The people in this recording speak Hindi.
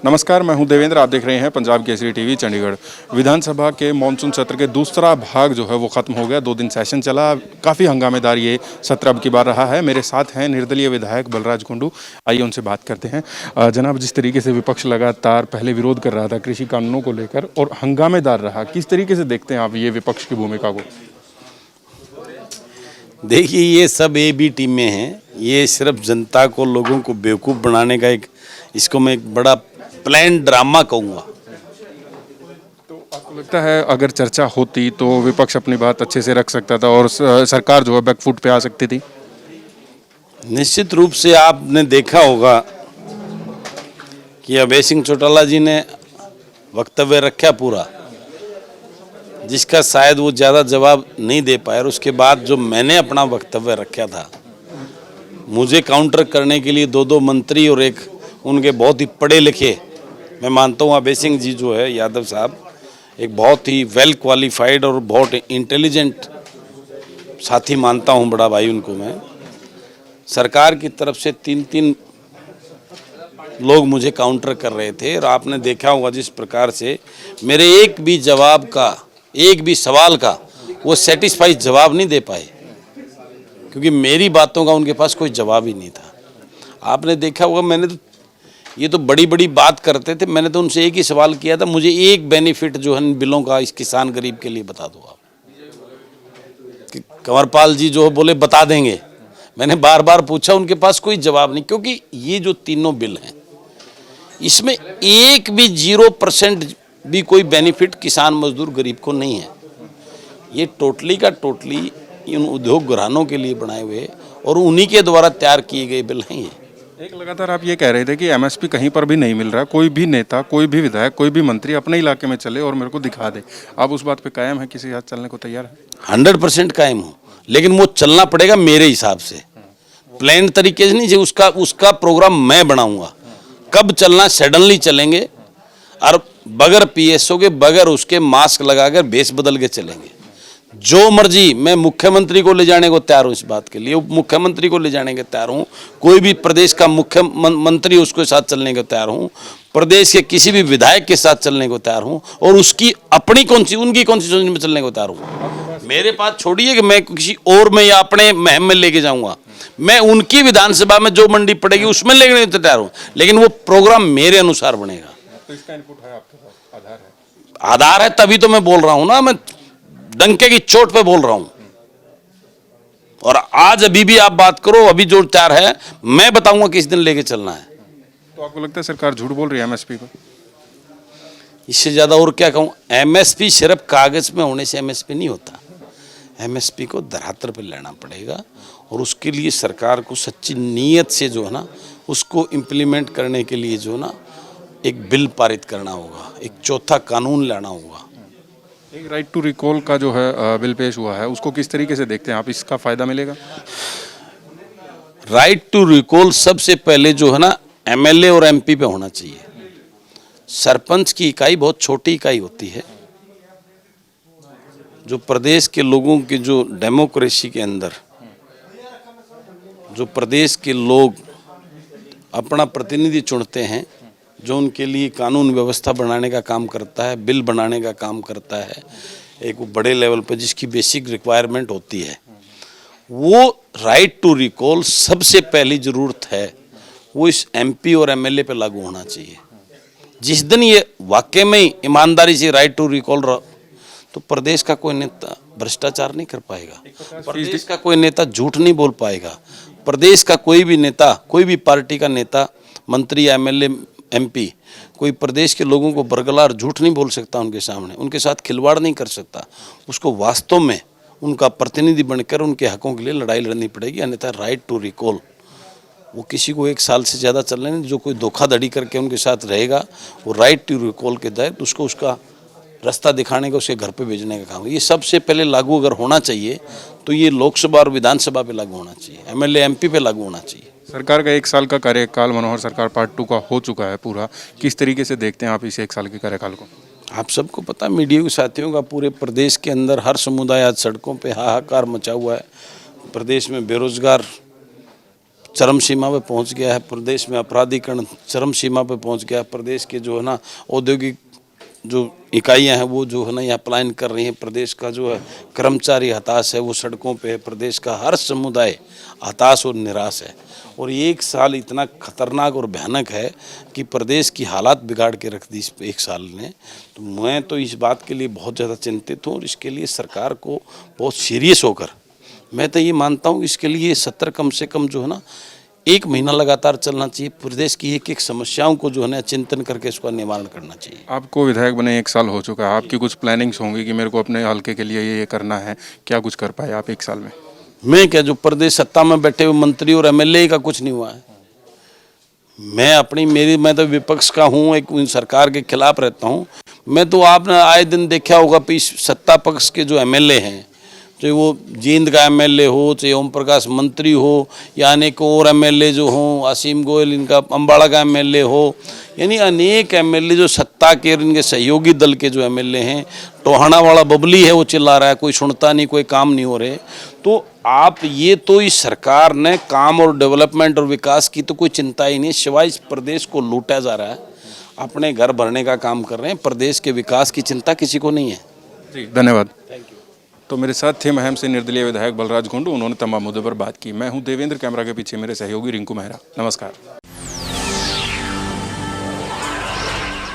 नमस्कार, मैं हूं देवेंद्र। आप देख रहे हैं पंजाब केसरी टीवी चंडीगढ़। विधानसभा के मानसून सत्र के दूसरा भाग जो है वो ख़त्म हो गया। 2 दिन सेशन चला। काफ़ी हंगामेदार ये सत्र अब की बार रहा है। मेरे साथ हैं निर्दलीय विधायक बलराज कुंडू। आइए उनसे बात करते हैं। जनाब, जिस तरीके से विपक्ष लगातार पहले विरोध कर रहा था कृषि कानूनों को लेकर और हंगामेदार रहा, किस तरीके से देखते हैं आप ये विपक्ष की भूमिका को? देखिए, ये सब ए बी टीम में हैं। ये सिर्फ जनता को, लोगों को बेवकूफ़ बनाने का इसको मैं एक बड़ा प्लान ड्रामा कहूँगा। तो आपको लगता है अगर चर्चा होती तो विपक्ष अपनी बात अच्छे से रख सकता था और सरकार जो है बैकफुट पे आ सकती थी? निश्चित रूप से आपने देखा होगा कि अभय सिंह चौटाला जी ने वक्तव्य रखा पूरा, जिसका शायद वो ज़्यादा जवाब नहीं दे पाए। और उसके बाद जो मैंने अपना वक्तव्य रखा था, मुझे काउंटर करने के लिए 2 मंत्री और एक उनके बहुत ही पढ़े लिखे, मैं मानता हूँ अभय सिंह जी जो है यादव साहब, एक बहुत ही वेल क्वालिफाइड और बहुत इंटेलिजेंट साथी मानता हूँ, बड़ा भाई उनको मैं। सरकार की तरफ से 3 लोग मुझे काउंटर कर रहे थे और आपने देखा होगा जिस प्रकार से मेरे एक भी जवाब का, एक भी सवाल का वो सेटिस्फाई जवाब नहीं दे पाए, क्योंकि मेरी बातों का उनके पास कोई जवाब ही नहीं था। आपने देखा होगा, मैंने तो ये तो बड़ी बड़ी बात करते थे, मैंने तो उनसे एक ही सवाल किया था, मुझे एक बेनिफिट जो है बिलों का इस किसान गरीब के लिए बता दो आप। कि कंवरपाल जी जो बोले बता देंगे, मैंने बार बार पूछा, उनके पास कोई जवाब नहीं। क्योंकि ये जो तीनों बिल हैं, इसमें एक भी 0% भी कोई बेनिफिट किसान मजदूर गरीब को नहीं है। ये टोटली का टोटली इन उद्योग घरानों के लिए बनाए हुए और उन्हीं के द्वारा तैयार किए गए बिल हैं ये। एक लगातार आप ये कह रहे थे कि एमएसपी कहीं पर भी नहीं मिल रहा। कोई भी नेता, कोई भी विधायक, कोई भी मंत्री अपने इलाके में चले और मेरे को दिखा दे। आप उस बात पे कायम है, किसी हाथ चलने को तैयार है? 100% कायम हूँ, लेकिन वो चलना पड़ेगा मेरे हिसाब से, प्लान तरीके से नहीं। जो उसका प्रोग्राम मैं बनाऊंगा, कब चलना सडनली चलेंगे और बगैर पीएसओ के, बगैर उसके मास्क लगाकर भेष बदल के चलेंगे। जो मर्जी, मैं मुख्यमंत्री को ले जाने को तैयार हूँ इस बात के लिए, उप मुख्यमंत्री को ले जाने के तैयार हूँ, कोई भी प्रदेश का मुख्यमंत्री उसके साथ चलने को तैयार हूँ, प्रदेश के किसी भी विधायक के साथ चलने को तैयार हूँ और उसकी अपनी उनकी कॉन्स्टिट्यूएंसी में चलने को तैयार हूँ। मेरे पास छोड़िए कि मैं किसी और में या अपने महम में लेके जाऊँगा, मैं उनकी विधानसभा में जो मंडी पड़ेगी उसमें लेने को तैयार हूँ, लेकिन वो प्रोग्राम मेरे अनुसार बनेगा। तो इसका इनपुट है आपके पास, आधार है? आधार है, तभी तो मैं बोल रहा हूँ ना, मैं डंके की चोट पे बोल रहा हूं। और आज अभी भी आप बात करो, अभी जो तैयार है मैं बताऊंगा किस दिन लेके चलना है। तो आपको लगता है सरकार झूठ बोल रही है एमएसपी पर? इससे ज्यादा और क्या कहूं। एमएसपी सिर्फ कागज में होने से एमएसपी नहीं होता, एमएसपी को धरातल पर लेना पड़ेगा और उसके लिए सरकार को सच्ची नीयत से जो है ना, उसको इम्प्लीमेंट करने के लिए जो ना एक बिल पारित करना होगा, एक चौथा कानून लाना होगा। एक राइट टू रिकॉल का जो है बिल पेश हुआ है, उसको किस तरीके से देखते हैं आप? इसका फायदा मिलेगा? राइट टू रिकॉल सबसे पहले जो है ना एमएलए और एमपी पे होना चाहिए। सरपंच की इकाई बहुत छोटी इकाई होती है, जो प्रदेश के लोगों के जो डेमोक्रेसी के अंदर जो प्रदेश के लोग अपना प्रतिनिधि चुनते हैं, जो उनके लिए कानून व्यवस्था बनाने का काम करता है, बिल बनाने का काम करता है, एक बड़े लेवल पर जिसकी बेसिक रिक्वायरमेंट होती है, वो राइट टू रिकॉल सबसे पहली ज़रूरत है वो इस एमपी और एमएलए पे लागू होना चाहिए। जिस दिन ये वाकई में ईमानदारी से राइट टू रिकॉल रहा, तो प्रदेश का कोई नेता भ्रष्टाचार नहीं कर पाएगा, प्रदेश का कोई नेता झूठ नहीं बोल पाएगा, प्रदेश का कोई भी नेता, कोई भी पार्टी का नेता, मंत्री, एमएलए, एमपी, कोई प्रदेश के लोगों को बरगलार झूठ नहीं बोल सकता उनके सामने, उनके साथ खिलवाड़ नहीं कर सकता। उसको वास्तव में उनका प्रतिनिधि बनकर उनके हकों के लिए लड़ाई लड़नी पड़ेगी, अन्यथा राइट टू रिकॉल वो किसी को 1 साल से ज़्यादा चलने नहीं। जो कोई धोखाधड़ी करके उनके साथ रहेगा, वो राइट टू रिकॉल के तहत उसको उसका रास्ता दिखाने का, उसके घर पे भेजने का काम। ये सबसे पहले लागू अगर होना चाहिए तो ये लोकसभा और विधानसभा पे लागू होना चाहिए, एमएलए एमपी पे लागू होना चाहिए। सरकार का 1 साल का कार्यकाल मनोहर सरकार पार्ट 2 का हो चुका है पूरा। किस तरीके से देखते हैं आप इस 1 साल के कार्यकाल को? आप सबको पता, मीडिया के साथियों का, पूरे प्रदेश के अंदर हर समुदाय आज सड़कों पे हाहाकार मचा हुआ है। प्रदेश में बेरोजगार चरम सीमा पे पहुंच गया है। प्रदेश में अपराधीकरण चरम सीमा पे पहुंच गया है। प्रदेश के जो है ना औद्योगिक जो इकाइयां हैं वो जो है ना यहाँ पलायन कर रही हैं। प्रदेश का जो है कर्मचारी हताश है, वो सड़कों पे है। प्रदेश का हर समुदाय हताश और निराश है। और ये एक साल इतना खतरनाक और भयानक है कि प्रदेश की हालात बिगाड़ के रख दी इस एक साल ने। तो मैं तो इस बात के लिए बहुत ज़्यादा चिंतित हूँ और इसके लिए सरकार को बहुत सीरियस होकर, मैं तो ये मानता हूँ इसके लिए सत्र कम से कम जो है ना 1 महीना लगातार चलना चाहिए। प्रदेश की एक एक समस्याओं को जो है ना चिंतन करके इसका निवारण करना चाहिए। आपको विधायक बने 1 साल हो चुका है, आपकी कुछ प्लानिंग्स होंगी कि मेरे को अपने हल्के के लिए ये करना है, क्या कुछ कर पाए आप 1 साल में? मैं क्या, जो प्रदेश सत्ता में बैठे हुए मंत्री और एमएलए का कुछ नहीं हुआ है। मैं तो विपक्ष का हूँ, एक सरकार के खिलाफ रहता हूँ। मैं तो आपने आए दिन देखा होगा इस सत्ता पक्ष के जो एमएलए हैं, चाहे वो जींद का एमएलए हो, चाहे ओम प्रकाश मंत्री हो, या अनेक और एमएलए जो हों, असीम गोयल इनका अम्बाड़ा का एमएलए हो, यानी अनेक एमएलए जो सत्ता के और इनके सहयोगी दल के जो एमएलए हैं। टोहाना वाला बबली है, वो चिल्ला रहा है, कोई सुनता नहीं, कोई काम नहीं हो रहे। तो आप ये तो इस सरकार ने काम और डेवलपमेंट और विकास की तो कोई चिंता ही नहीं, सिवाय इस प्रदेश को लूटा जा रहा है। अपने घर भरने का काम कर रहे हैं, प्रदेश के विकास की चिंता किसी को नहीं है। जी धन्यवाद। तो मेरे साथ थे महम से निर्दलीय विधायक बलराज कुंडू, उन्होंने तमाम मुद्दों पर बात की। मैं हूं देवेंद्र, कैमरा के पीछे मेरे सहयोगी रिंकू मेहरा। नमस्कार।